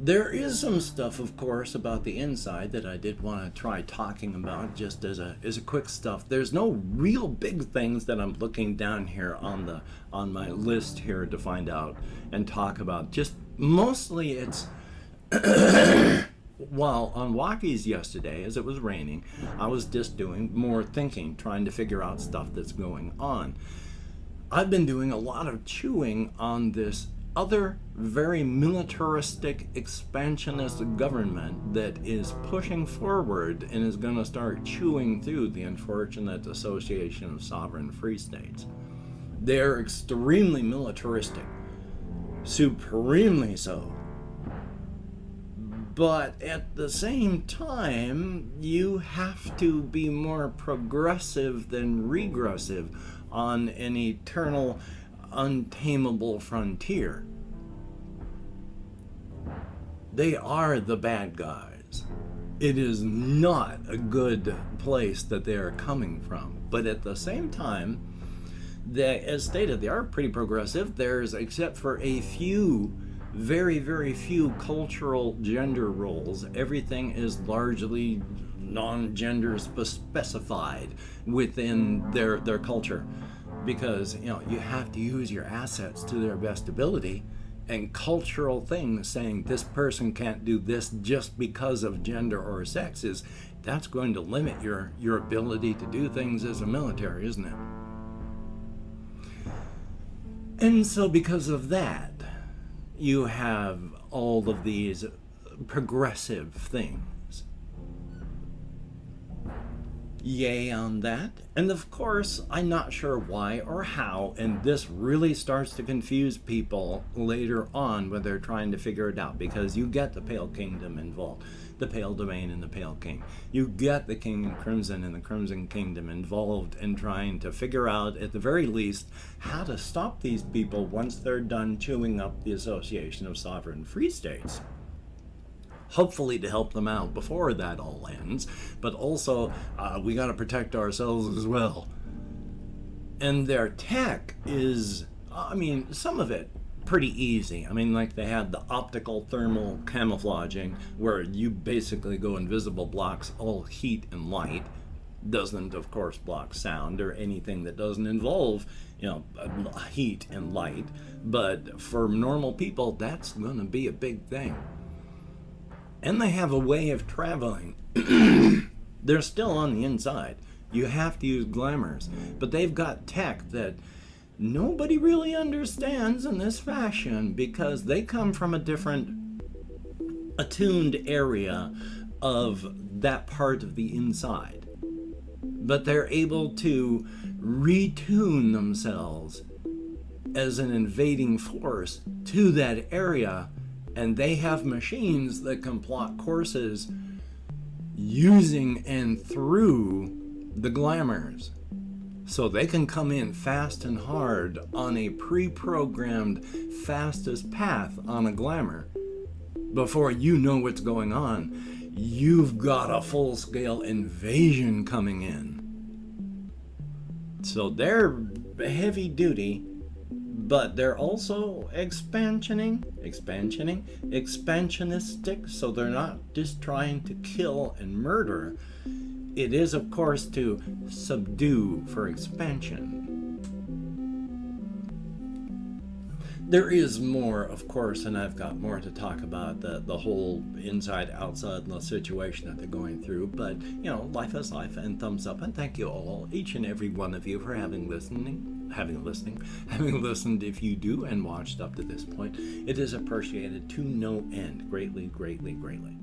There is some stuff, of course, about the inside that I did want to try talking about, just as a quick stuff. There's no real big things that I'm looking down here on my list here to find out and talk about. Just mostly it's well, on walkies yesterday, as it was raining, I was just doing more thinking, trying to figure out stuff that's going on. I've been doing a lot of chewing on this other very militaristic, expansionist government that is pushing forward and is going to start chewing through the unfortunate Association of Sovereign Free States. They're extremely militaristic, supremely so. But at the same time, you have to be more progressive than regressive on an eternal, untamable frontier. They are the bad guys. It is not a good place that they are coming from. But at the same time, as stated, they are pretty progressive. There's, except for a few, very, very few cultural gender roles, everything is largely non-gender specified within their culture. Because, you have to use your assets to their best ability, and cultural things saying this person can't do this just because of gender or sex that's going to limit your ability to do things as a military, isn't it? And so because of that, you have all of these progressive things. Yay on that. And of course, I'm not sure why or how, and this really starts to confuse people later on when they're trying to figure it out, because you get the Pale Kingdom involved, the Pale Domain and the Pale King. You get the King in Crimson and the Crimson Kingdom involved in trying to figure out, at the very least, how to stop these people once they're done chewing up the Association of Sovereign Free States. Hopefully to help them out before that all ends, but also we got to protect ourselves as well. And their tech is, some of it pretty easy. Like they had the optical thermal camouflaging, where you basically go invisible, blocks all heat and light. Doesn't, of course, block sound or anything that doesn't involve, heat and light. But for normal people, that's going to be a big thing. And they have a way of traveling. They're still on the inside. You have to use glamours. But they've got tech that nobody really understands in this fashion, because they come from a different attuned area of that part of the inside. But they're able to retune themselves as an invading force to that area. And they have machines that can plot courses using and through the glamours. So they can come in fast and hard on a pre-programmed fastest path on a glamour. Before you know what's going on, you've got a full-scale invasion coming in. So they're heavy duty, but they're also expansionistic, so they're not just trying to kill and murder. It is, of course, to subdue for expansion. There is more, of course, and I've got more to talk about the whole inside-outside situation that they're going through. But, life is life, and thumbs up, and thank you all, each and every one of you, for having listened if you do and watched up to this point. It is appreciated to no end. Greatly, greatly, greatly.